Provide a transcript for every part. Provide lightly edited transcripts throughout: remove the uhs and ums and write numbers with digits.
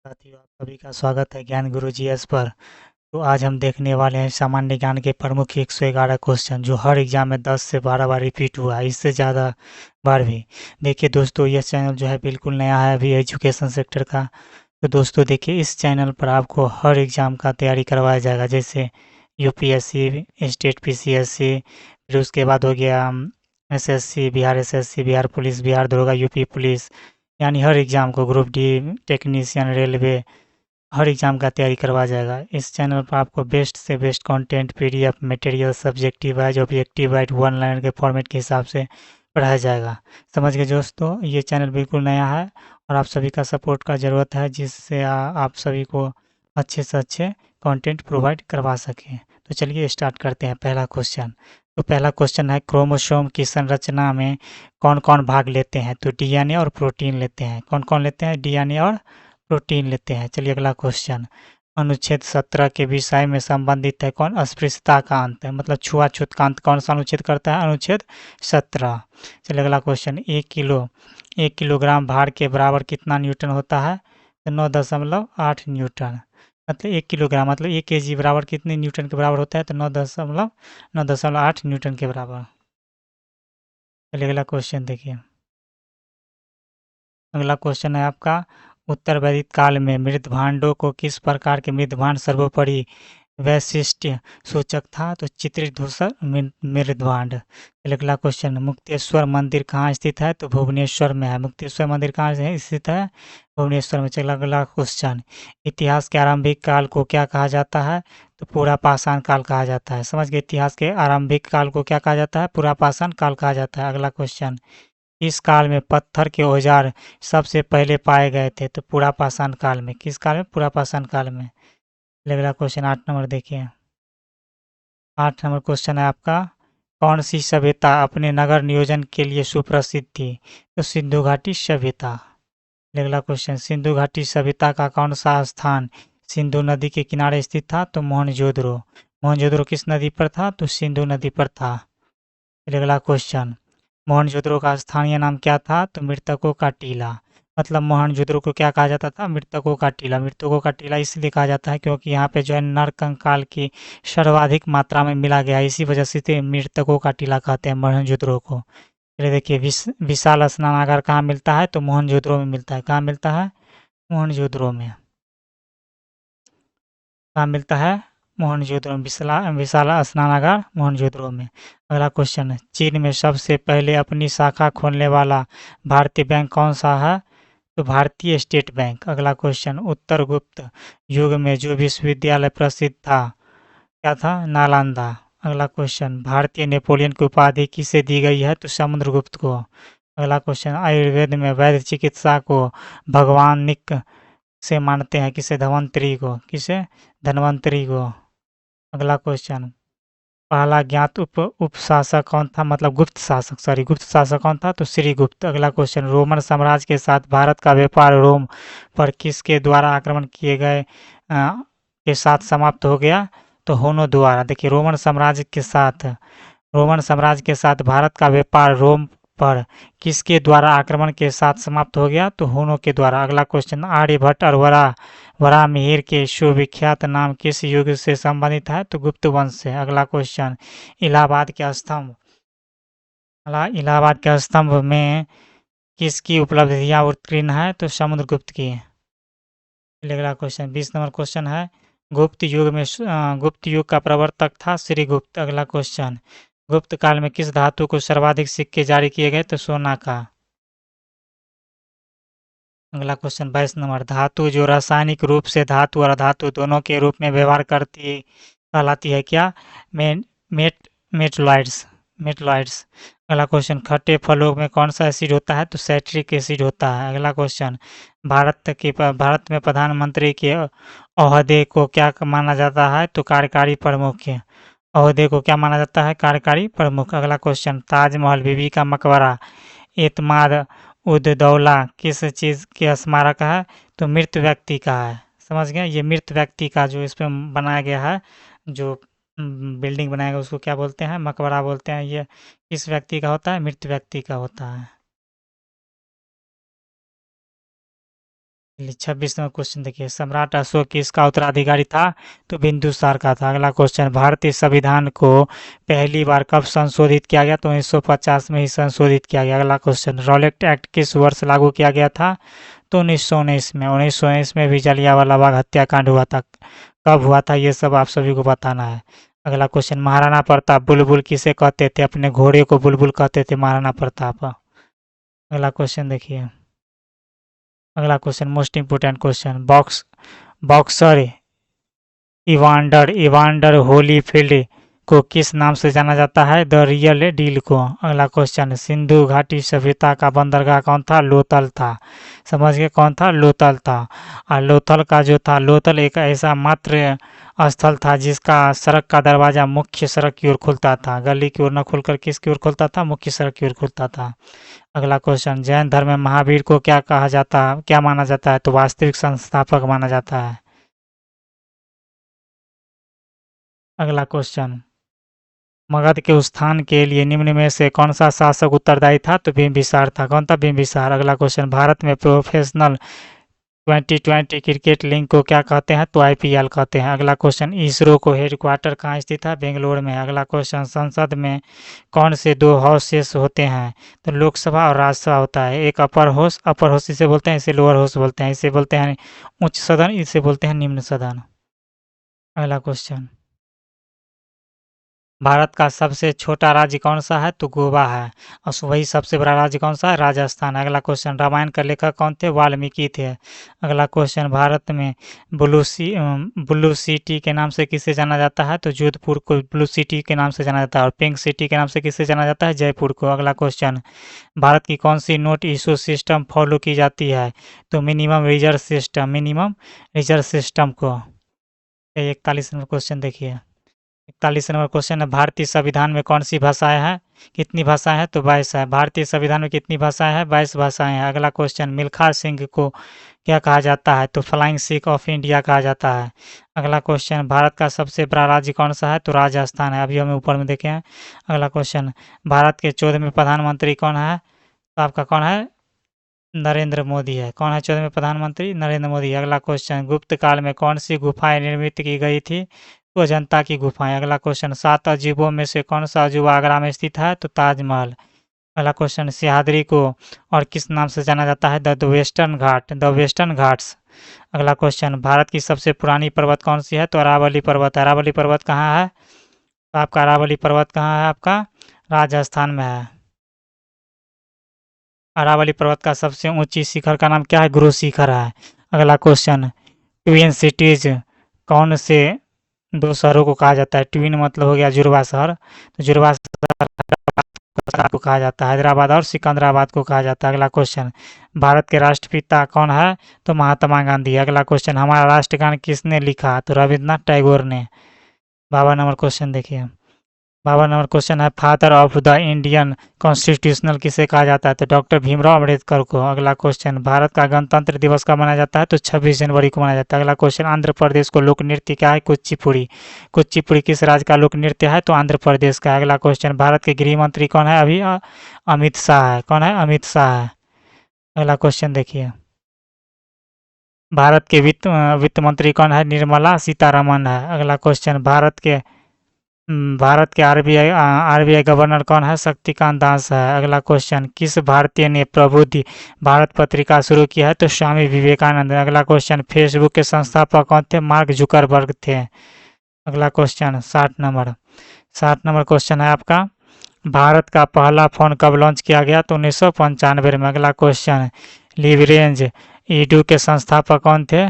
साथियों, आप सभी का स्वागत है ज्ञान गुरु जीएस पर। तो आज हम देखने वाले हैं सामान्य ज्ञान के प्रमुख 111 क्वेश्चन जो हर एग्जाम में 10 से 12 बार रिपीट हुआ है, इससे ज़्यादा बार भी। देखिए दोस्तों, ये चैनल जो है बिल्कुल नया है अभी एजुकेशन सेक्टर का। तो दोस्तों देखिए, इस चैनल पर आपको हर एग्ज़ाम का तैयारी करवाया जाएगा, जैसे यूपीएससी, स्टेट पीसीएससी, फिर उसके बाद हो गया SSC, Bihar SSC, Bihar police, Bihar दरोगा, यूपी पुलिस, यानी हर एग्ज़ाम को, ग्रुप डी, टेक्नीशियन, रेलवे, हर एग्ज़ाम का तैयारी करवाया जाएगा। इस चैनल पर आपको बेस्ट से best content, PDF material, subjective wise, objective wise, one line के फॉर्मेट के हिसाब से पढ़ाया जाएगा। समझ गए दोस्तों, ये चैनल बिल्कुल नया है और आप सभी का सपोर्ट का ज़रूरत है, जिससे आप सभी को अच्छे से अच्छे कंटेंट प्रोवाइड करवा सकें। तो चलिए स्टार्ट करते हैं पहला क्वेश्चन। तो पहला क्वेश्चन है, क्रोमोसोम की संरचना में कौन कौन भाग लेते हैं? तो डीएनए और प्रोटीन लेते हैं। कौन कौन लेते हैं? डीएनए और प्रोटीन लेते हैं। चलिए अगला क्वेश्चन, अनुच्छेद 17 के विषय में संबंधित है कौन? अस्पृश्यता का अंत है, मतलब छुआछूत का अंत कौन सा अनुच्छेद करता है? अनुच्छेद 17। चलिए अगला क्वेश्चन, 1 किलोग्राम भार के बराबर कितना न्यूटन होता है? तो 9.8 न्यूटन। मतलब 1 किलोग्राम मतलब 1 केजी बराबर कितने न्यूटन के बराबर होता है? तो 9.8 न्यूटन के बराबर। चलिए अगला क्वेश्चन देखिए। अगला क्वेश्चन है आपका, उत्तर वैदिक काल में मृदभांडों को किस प्रकार के मृदभांड सर्वोपरि वैशिष्ट्य सूचक था? तो चित्रित धूसर मृदभांड। चलिए अगला क्वेश्चन, मुक्तेश्वर मंदिर कहाँ स्थित है? तो भुवनेश्वर में है। मुक्तेश्वर मंदिर कहाँ से स्थित है? भुवनेश्वर में। चलिए अगला क्वेश्चन, इतिहास के आरंभिक काल को क्या कहा जाता है? तो पूरा पाषाण काल कहा जाता है। समझ गए, इतिहास के आरंभिक काल को क्या कहा जाता है? पूरा पाषाण काल कहा जाता है। अगला क्वेश्चन, इस काल में पत्थर के औजार सबसे पहले पाए गए थे? तो पुरापाषाण काल में। किस काल में? पुरापाषाण काल में। अगला क्वेश्चन 8 नंबर देखिए। 8 नंबर क्वेश्चन है आपका, कौन सी सभ्यता अपने नगर नियोजन के लिए सुप्रसिद्ध थी? तो सिंधु घाटी सभ्यता। अगला क्वेश्चन, सिंधु घाटी सभ्यता का कौन सा स्थान सिंधु नदी के किनारे स्थित था? तो मोहनजोदड़ो। मोहनजोदड़ो किस नदी पर था? तो सिंधु नदी पर था। अगला क्वेश्चन, मोहनजोदड़ो का स्थानीय नाम क्या था? तो मृतकों का टीला। मतलब मोहनजोदड़ो को क्या कहा जाता था? मृतकों का टीला। मृतकों का टीला इसलिए कहा जाता है क्योंकि यहाँ पे जो है नर कंकाल की सर्वाधिक मात्रा में मिला गया है, इसी वजह से इसे मृतकों का टीला कहते हैं मोहनजोदड़ो को। चलिए देखिए, विशाल स्नानागार कहाँ मिलता है? तो मोहनजोदड़ो में मिलता है। कहाँ मिलता है? मोहनजोदड़ो में। कहाँ मिलता है? मोहनजोदड़ो में। विशाल स्नानागार मोहनजोदड़ो में। अगला क्वेश्चन है, चीन में सबसे पहले अपनी शाखा खोलने वाला भारतीय बैंक कौन सा है? तो भारतीय स्टेट बैंक। अगला क्वेश्चन, उत्तर गुप्त युग में जो विश्वविद्यालय प्रसिद्ध था, क्या था? नालंदा। अगला क्वेश्चन, भारतीय नेपोलियन की उपाधि किसे दी गई है? तो समुद्रगुप्त को। अगला क्वेश्चन, आयुर्वेद में वैद्य चिकित्सा को भगवानिक से मानते हैं, किसे? धन्वंतरी को। किसे? धन्वंतरी को। अगला क्वेश्चन, पहला ज्ञात उपशासक कौन था? मतलब गुप्त शासक, सॉरी, गुप्त शासक कौन था? तो श्रीगुप्त। अगला क्वेश्चन, रोमन साम्राज्य के साथ भारत का व्यापार रोम पर किसके द्वारा आक्रमण किए गए के साथ समाप्त हो गया? तो हुनों द्वारा। देखिए, रोमन साम्राज्य के साथ भारत का व्यापार रोम पर किसके द्वारा आक्रमण के साथ समाप्त हो गया? तो हुनों के द्वारा। अगला क्वेश्चन, आर्यभट्ट और वराहमिहिर के सुविख्यात नाम किस युग से संबंधित है? तो गुप्त वंश से। अगला क्वेश्चन, इलाहाबाद के स्तंभ इलाहाबाद के स्तंभ में किसकी उपलब्धियां उत्कीर्ण है? तो समुद्रगुप्त की। चलिए अगला क्वेश्चन, 20 नंबर क्वेश्चन है, गुप्त युग का प्रवर्तक था श्रीगुप्त। अगला क्वेश्चन, गुप्त काल में किस धातु को सर्वाधिक सिक्के जारी किए गए? तो सोना का। अगला क्वेश्चन 22 नंबर, धातु जो रासायनिक रूप से धातु और अधातु दोनों के रूप में व्यवहार करती कहलाती है क्या? में मेट मेटलॉइड्स मेटलॉइड्स। अगला क्वेश्चन, खट्टे फलों में कौन सा एसिड होता है? तो साइट्रिक एसिड होता है। अगला क्वेश्चन, भारत में प्रधानमंत्री के ओहदे को क्या माना जाता है? तो कार्यकारी प्रमुख। ओहदे को क्या माना जाता है? कार्यकारी प्रमुख। अगला क्वेश्चन, ताजमहल, बीबी का मकबरा, एतमाद उद दौला किस चीज़ के स्मारक है? तो मृत व्यक्ति का है। समझ गए, ये मृत व्यक्ति का जो इस पे बनाया गया है, जो बिल्डिंग बनाया गया, उसको क्या बोलते हैं? मकबरा बोलते हैं। ये किस व्यक्ति का होता है? मृत व्यक्ति का होता है। चलिए 26वां क्वेश्चन देखिए, सम्राट अशोक किसका उत्तराधिकारी था? तो बिंदुसार का था। अगला क्वेश्चन, भारतीय संविधान को पहली बार कब संशोधित किया गया? तो 1950 में ही संशोधित किया गया। अगला क्वेश्चन, रॉलेट एक्ट किस वर्ष लागू किया गया था? तो 1919 में। 1919 में भी जलियांवाला बाग हत्याकांड हुआ था। कब हुआ था ये सब आप सभी को बताना है। अगला क्वेश्चन, महाराणा प्रताप बुलबुल किसे कहते थे? अपने घोड़े को बुलबुल कहते थे महाराणा प्रताप। अगला क्वेश्चन देखिए, अगला question most important question, boxer Evander Evander Holyfield को किस नाम से जाना जाता है? द रियल डील को। अगला क्वेश्चन, सिंधु घाटी सभ्यता का बंदरगाह कौन था? लोथल था। समझ गए कौन था? लोथल था। और लोथल का जो था, लोथल एक ऐसा मात्र स्थल था जिसका सड़क का दरवाजा मुख्य सड़क की ओर खुलता था, गली की ओर न खुलकर किसकी ओर खुलता था? मुख्य सड़क की ओर खुलता था। अगला क्वेश्चन, जैन धर्म में महावीर को क्या कहा जाता है, क्या माना जाता है? तो वास्तविक संस्थापक माना जाता है। अगला क्वेश्चन, मगध के उत्थान के लिए निम्न में से कौन सा शासक उत्तरदायी था? तो बिम्बिसार था। कौन था? बिम्बिसार। अगला क्वेश्चन, भारत में प्रोफेशनल 2020 क्रिकेट लीग को क्या कहते हैं? तो आईपीएल कहते हैं। अगला क्वेश्चन, इसरो को हेडक्वार्टर कहाँ स्थित है? बेंगलोर में। अगला क्वेश्चन, संसद में कौन से दो हाउसेस होते हैं? तो लोकसभा और राज्यसभा होता है। एक अपर हाउस इसे बोलते हैं, इसे लोअर हाउस बोलते हैं, इसे बोलते हैं उच्च सदन, इसे बोलते हैं निम्न सदन। अगला क्वेश्चन, भारत का सबसे छोटा राज्य कौन सा है? तो गोवा है। और वही सबसे बड़ा राज्य कौन सा है? राजस्थान। अगला क्वेश्चन, रामायण का लेखक कौन थे? वाल्मीकि थे। अगला क्वेश्चन, भारत में ब्लू सिटी के नाम से किसे जाना जाता है? तो जोधपुर को ब्लू सिटी के नाम से जाना जाता है। और पिंक सिटी के नाम से किसे जाना जाता है? जयपुर को। अगला क्वेश्चन, भारत की कौन सी नोट इशू सिस्टम फॉलो की जाती है? तो मिनिमम रिजर्व सिस्टम को। 41 नंबर क्वेश्चन देखिए, 41 नंबर क्वेश्चन है, भारतीय संविधान में कौन सी भाषाएं हैं? कितनी भाषाएं हैं? तो 22 है। भारतीय संविधान में कितनी भाषाएं हैं? 22 भाषाएं हैं। अगला क्वेश्चन, मिल्खा सिंह को क्या कहा जाता है? तो फ्लाइंग सिख ऑफ इंडिया कहा जाता है। अगला क्वेश्चन, भारत का सबसे बड़ा राज्य कौन सा है? तो राजस्थान है। अभी हमें ऊपर में देखे हैं। अगला क्वेश्चन, भारत के 14वें प्रधानमंत्री कौन है? तो आपका कौन है? नरेंद्र मोदी है। कौन है 14वें प्रधानमंत्री? नरेंद्र मोदी। अगला क्वेश्चन, गुप्त काल में कौन सी गुफाएं निर्मित की गई थी? तो अजंता की गुफाएं। अगला क्वेश्चन, 7 अजूबों में से कौन सा अजूबा आगरा में स्थित है? तो ताजमहल। अगला क्वेश्चन, सिहादरी को और किस नाम से जाना जाता है? The western Ghats. अगला क्वेश्चन, भारत की सबसे पुरानी पर्वत कौन सी है? तो अरावली पर्वत। अरावली पर्वत कहाँ है? तो आपका अरावली पर्वत कहाँ है? आपका राजस्थान में है। अरावली पर्वत का सबसे ऊंची शिखर का नाम क्या है? गुरु शिखर है। अगला क्वेश्चन, ट्विन सिटीज कौन से दो शहरों को कहा जाता है? ट्विन मतलब हो गया जुड़वा शहर, तो जुड़वा शहर को कहा जाता है। हैदराबाद और सिकंदराबाद को कहा जाता है। अगला क्वेश्चन, भारत के राष्ट्रपिता कौन है? तो महात्मा गांधी। अगला क्वेश्चन, हमारा राष्ट्रगान किसने लिखा? तो रविन्द्रनाथ टैगोर ने। 52 नंबर क्वेश्चन देखिए, 52 नंबर क्वेश्चन है, father of the Indian constitutional किसे कहा जाता है? तो डॉक्टर भीमराव अम्बेडकर को। अगला क्वेश्चन, भारत का गणतंत्र दिवस कब मनाया जाता है? तो 26 जनवरी को मनाया जाता है। अगला क्वेश्चन, आंध्र प्रदेश को लोक नृत्य क्या है? कुचिपुड़ी। कुचिपुड़ी किस राज्य का लोक नृत्य है? तो आंध्र प्रदेश का। अगला क्वेश्चन, भारत के गृह मंत्री कौन है अभी? अमित शाह है। कौन है? अमित शाह है। अगला क्वेश्चन देखिए, भारत के वित्त मंत्री कौन है? निर्मला सीतारमन है। अगला क्वेश्चन, भारत के आरबीआई गवर्नर कौन है? शक्तिकांत दास है। अगला क्वेश्चन, किस भारतीय ने प्रबुद्ध भारत पत्रिका शुरू की है? तो स्वामी विवेकानंद। अगला क्वेश्चन, फेसबुक के संस्थापक कौन थे? मार्क जुकरबर्ग थे। अगला क्वेश्चन 60 नंबर क्वेश्चन है आपका, भारत का पहला फोन कब लॉन्च किया गया? तो 1995 में। अगला क्वेश्चन, लिवरेंज ईडू के संस्थापक कौन थे?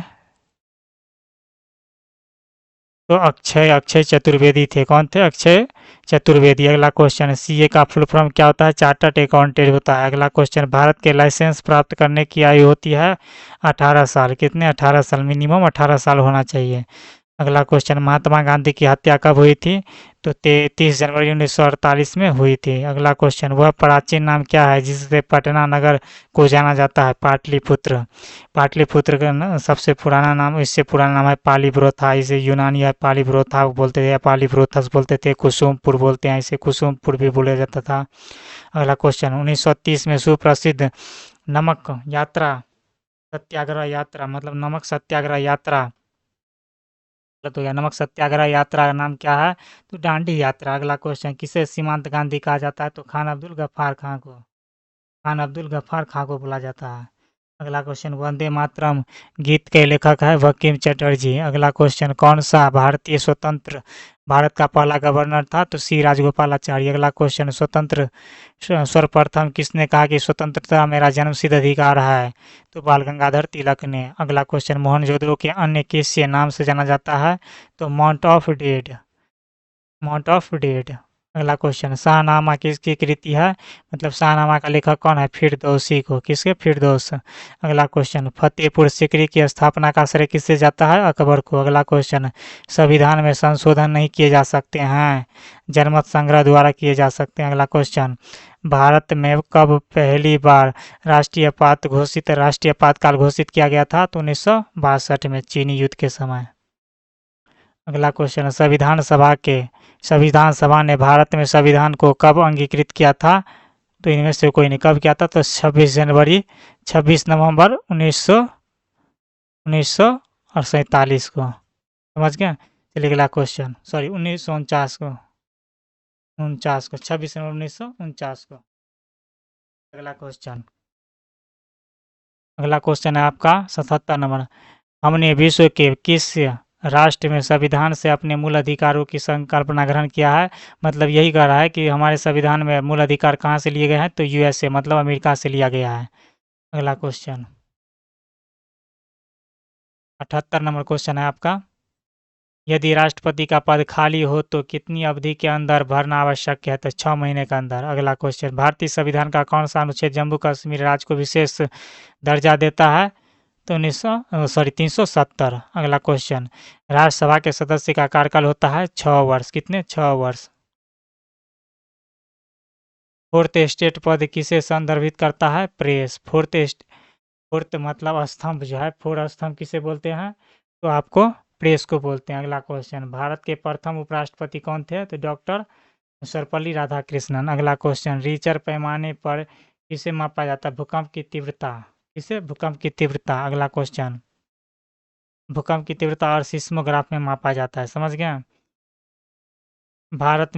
तो अक्षय चतुर्वेदी थे। कौन थे? अक्षय चतुर्वेदी। अगला क्वेश्चन, सीए का फुल फॉर्म क्या होता है? चार्टर्ड अकाउंटेंट होता है। अगला क्वेश्चन, भारत के लाइसेंस प्राप्त करने की आयु होती है 18 साल। कितने? 18 साल, मिनिमम 18 साल होना चाहिए। अगला क्वेश्चन, महात्मा गांधी की हत्या कब हुई थी? तो 30 जनवरी 1948 में हुई थी। अगला क्वेश्चन, वह प्राचीन नाम क्या है जिससे पटना नगर को जाना जाता है? पाटलिपुत्र। पाटलिपुत्र का सबसे पुराना नाम, इससे पुराना नाम है पालीब्रोथा। इसे यूनानी है पालीब्रोथा बोलते थे या पालीब्रोथस बोलते थे। कुसुमपुर बोलते हैं, इसे कुसुमपुर भी बोला जाता था। अगला क्वेश्चन, 1930 में सुप्रसिद्ध नमक यात्रा सत्याग्रह यात्रा मतलब नमक सत्याग्रह यात्रा गलत हो गया। नमक सत्याग्रह यात्रा का नाम क्या है? तो दांडी यात्रा। अगला क्वेश्चन, किसे सीमांत गांधी कहा जाता है? तो खान अब्दुल गफ्फार खां को। खान अब्दुल गफ्फार खां को बोला जाता है। अगला क्वेश्चन, वंदे मातरम गीत के लेखक है बंकिम चटर्जी। अगला क्वेश्चन, कौन सा भारतीय स्वतंत्र भारत का पहला गवर्नर था? तो सी राजगोपालाचारी। अगला क्वेश्चन, स्वतंत्र सर्वप्रथम किसने कहा कि स्वतंत्रता मेरा जन्मसिद्ध अधिकार है? तो बाल गंगाधर तिलक ने। अगला क्वेश्चन, मोहनजोदड़ो के अन्य किस नाम से जाना जाता है? तो mount of dead. Mount of dead. अगला क्वेश्चन, शाहनामा किसकी कृति है? मतलब शाहनामा का लेखक कौन है? फिरदौसी को। किसके? फिरदौस। अगला क्वेश्चन, फतेहपुर सीकरी की स्थापना का श्रेय किससे जाता है? अकबर को। अगला क्वेश्चन, संविधान में संशोधन नहीं किए जा सकते हैं, जनमत संग्रह द्वारा किए जा सकते हैं। अगला क्वेश्चन, भारत में कब पहली बार राष्ट्रीय आपातकाल घोषित किया गया था? तो 1962 में, चीनी युद्ध के समय। अगला क्वेश्चन, संविधान सभा ने भारत में संविधान को कब अंगीकृत किया था? तो इनमें से कोई नहीं। कब किया था? तो 26 नवंबर 1947 को। समझ गए? चलिए अगला क्वेश्चन, सॉरी 1949 को। 26 नवंबर 1949 को। अगला क्वेश्चन, है आपका 77 नंबर। हमने विश्व के किस राष्ट्र में संविधान से अपने मूल अधिकारों की संकल्पना ग्रहण किया है? मतलब यही कह रहा है कि हमारे संविधान में मूल अधिकार कहाँ से लिए गए हैं? तो यूएसए मतलब अमेरिका से लिया गया है। अगला क्वेश्चन, 78 नंबर क्वेश्चन है आपका। यदि राष्ट्रपति का पद खाली हो तो कितनी अवधि के अंदर भरना आवश्यक है? तो 6 महीने के अंदर। अगला क्वेश्चन, भारतीय संविधान का कौन सा अनुच्छेद जम्मू कश्मीर राज्य को विशेष दर्जा देता है? तो 370। अगला क्वेश्चन, राज्यसभा के सदस्य का कार्यकाल होता है 6 वर्ष। कितने? 6 वर्ष। फोर्थ स्टेट पद किसे संदर्भित करता है? प्रेस। फोर्थ मतलब स्तंभ जो है, फोर स्तंभ किसे बोलते हैं? तो आपको प्रेस को बोलते हैं। अगला क्वेश्चन, भारत के प्रथम उपराष्ट्रपति कौन थे? तो डॉक्टर सर्वपल्ली राधाकृष्णन। अगला क्वेश्चन, रिचर पैमाने पर किसे मापा जाता है? भूकंप की तीव्रता। किसे? भूकंप की तीव्रता। अगला क्वेश्चन, भूकंप की तीव्रता और सिस्मोग्राफ में मापा जाता है। समझ गए? भारत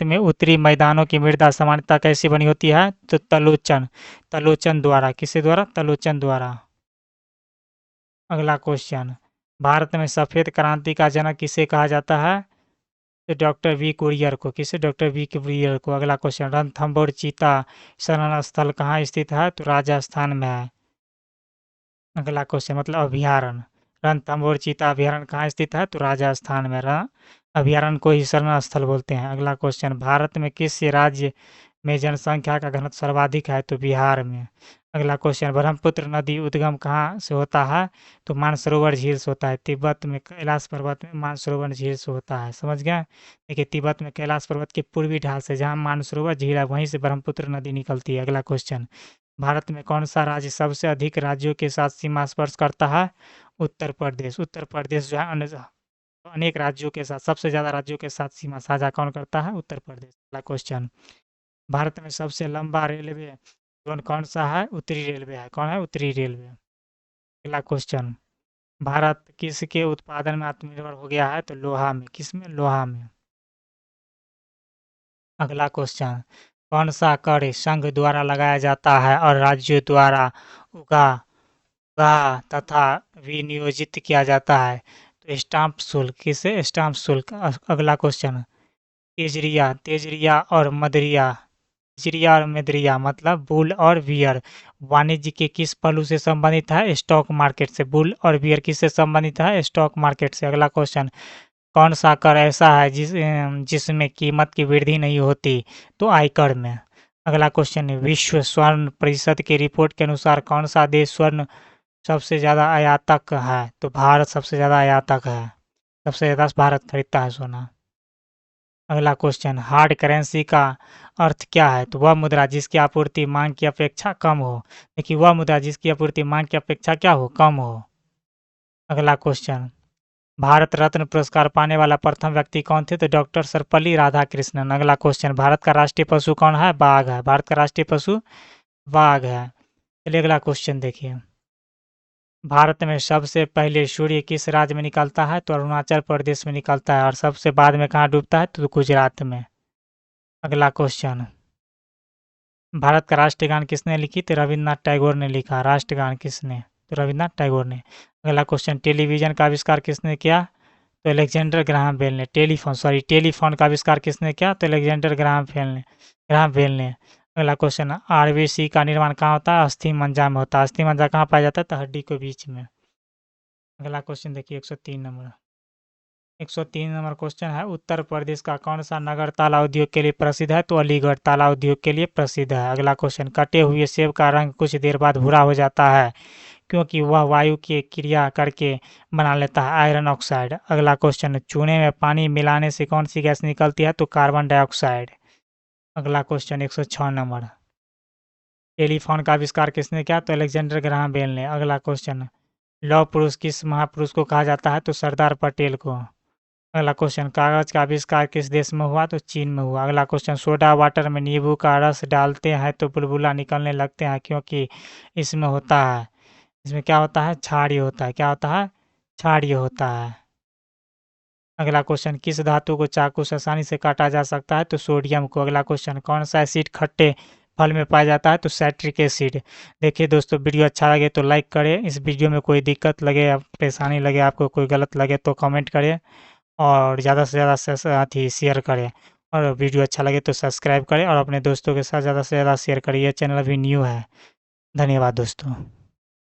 में उत्तरी मैदानों की मृदा सामान्यतः कैसी बनी होती है? तो तलोचन द्वारा। किसके द्वारा? तलोचन द्वारा। अगला क्वेश्चन, भारत में सफेद क्रांति का जनक किसे कहा जाता है? तो डॉक्टर वी कुरियर को। किसे? डॉक्टर वी कुरियर को। अगला क्वेश्चन, रणथंभौर चीता शरण स्थल कहाँ स्थित है? तो राजस्थान में है। अगला क्वेश्चन, मतलब अभ्यारण्य, रणथंभौर चीता अभ्यारण्य कहाँ स्थित है? तो राजस्थान में। अभ्यारण्य को ही शरण स्थल बोलते हैं। अगला क्वेश्चन, भारत में किस राज्य में जनसंख्या का घनत्व सर्वाधिक है? तो बिहार में। अगला क्वेश्चन, ब्रह्मपुत्र नदी उद्गम कहाँ से होता है? तो मानसरोवर झील से होता है। तिब्बत में कैलाश पर्वत में मानसरोवर झील से होता है। समझ गए? देखिए, तिब्बत में कैलाश पर्वत के पूर्वी ढाल से जहाँ मानसरोवर झील है वहीं से ब्रह्मपुत्र नदी निकलती है। अगला क्वेश्चन, भारत में कौन सा राज्य सबसे अधिक राज्यों के साथ सीमा स्पर्श करता है? उत्तर प्रदेश। उत्तर प्रदेश जो है अनेक राज्यों के साथ, सबसे ज़्यादा राज्यों के साथ सीमा साझा कौन करता है? उत्तर प्रदेश। अगला क्वेश्चन, भारत में सबसे लंबा रेलवे जोन कौन सा है? उत्तरी रेलवे है। कौन है? उत्तरी रेलवे। अगला क्वेश्चन, भारत किसके उत्पादन में आत्मनिर्भर हो गया है? तो लोहा में। किसमें? लोहा में। अगला क्वेश्चन, कौन सा कर संघ द्वारा लगाया जाता है और राज्यों द्वारा उगा उगा तथा विनियोजित किया जाता है? तो स्टाम्प शुल्क। किसे? स्टाम्प शुल्क। अगला क्वेश्चन, तेजरिया और मदरिया मतलब बुल और बियर वाणिज्य के किस पहलू से संबंधित है? स्टॉक मार्केट से। बुल और बियर किससे संबंधित है? स्टॉक मार्केट से। अगला क्वेश्चन, कौन सा कर ऐसा है जिसमें कीमत की वृद्धि नहीं होती? तो आयकर में। अगला क्वेश्चन, विश्व स्वर्ण परिषद की रिपोर्ट के अनुसार कौन सा देश स्वर्ण सबसे ज़्यादा आयातक है? तो भारत सबसे ज़्यादा आयातक है। सबसे ज़्यादा भारत खरीदता है सोना। अगला क्वेश्चन, हार्ड करेंसी का अर्थ क्या है? तो वह मुद्रा जिसकी आपूर्ति मांग की अपेक्षा कम हो। देखिए, वह मुद्रा जिसकी आपूर्ति मांग की अपेक्षा क्या हो? कम हो। अगला क्वेश्चन, भारत रत्न पुरस्कार पाने वाला प्रथम व्यक्ति कौन थे? तो डॉक्टर सर्वपल्ली राधाकृष्णन। अगला क्वेश्चन, भारत का राष्ट्रीय पशु कौन है? बाघ है। भारत का राष्ट्रीय पशु बाघ है। चलिए अगला क्वेश्चन देखिए। भारत में सबसे पहले सूर्य किस राज्य में निकलता है? तो अरुणाचल प्रदेश में निकलता है। और सबसे बाद में कहाँ डूबता है? तो गुजरात में। अगला क्वेश्चन, भारत का राष्ट्रीय गान किसने लिखी? तो रविन्द्रनाथ टैगोर ने लिखा। राष्ट्रगान किसने? तो रविन्द्रनाथ टैगोर ने। अगला क्वेश्चन, टेलीविजन का आविष्कार किसने किया? तो अलेक्जेंडर ग्राहम बेल ने। टेलीफोन का आविष्कार किसने किया? तो अलेक्जेंडर ग्राहम बेल ने। अगला क्वेश्चन, आरबीसी का निर्माण कहाँ होता है? अस्थि मज्जा में होता है। अस्थि मज्जा कहाँ पाया जाता है? तो हड्डी के बीच में। अगला क्वेश्चन देखिए 103 नंबर। 103 नंबर क्वेश्चन है, उत्तर प्रदेश का कौन सा नगर ताला उद्योग के लिए प्रसिद्ध है? तो अलीगढ़ ताला उद्योग के लिए प्रसिद्ध है। अगला क्वेश्चन, कटे हुए सेब का रंग कुछ देर बाद भूरा हो जाता है क्योंकि वह वायु की क्रिया करके बना लेता है आयरन ऑक्साइड। अगला क्वेश्चन, चूने में पानी मिलाने से कौन सी गैस निकलती है? तो कार्बन डाइऑक्साइड। अगला क्वेश्चन 106 नंबर, टेलीफोन का आविष्कार किसने किया? तो अलेक्जेंडर ग्राहम बेल ने। अगला क्वेश्चन, लौह पुरुष किस महापुरुष को कहा जाता है? तो सरदार पटेल को। अगला क्वेश्चन, कागज का आविष्कार किस देश में हुआ? तो चीन में हुआ। अगला क्वेश्चन, सोडा वाटर में नींबू का रस डालते हैं तो बुलबुला निकलने लगते हैं क्योंकि इसमें होता है, इसमें क्या होता है? क्षारीय होता है। क्या होता है? क्षारीय होता है। अगला क्वेश्चन, किस धातु को चाकू से आसानी से काटा जा सकता है? तो सोडियम को। अगला क्वेश्चन, कौन सा एसिड खट्टे फल में पाया जाता है? तो साइट्रिक एसिड। देखिए दोस्तों, वीडियो अच्छा लगे तो लाइक करें। इस वीडियो में कोई दिक्कत लगे या परेशानी लगे, आपको कोई गलत लगे तो कमेंट करें। और ज़्यादा से ज़्यादा अथी शेयर करें। और वीडियो अच्छा लगे तो सब्सक्राइब करें और अपने दोस्तों के साथ ज़्यादा से ज़्यादा शेयर करिए। ये चैनल अभी न्यू है। धन्यवाद दोस्तों।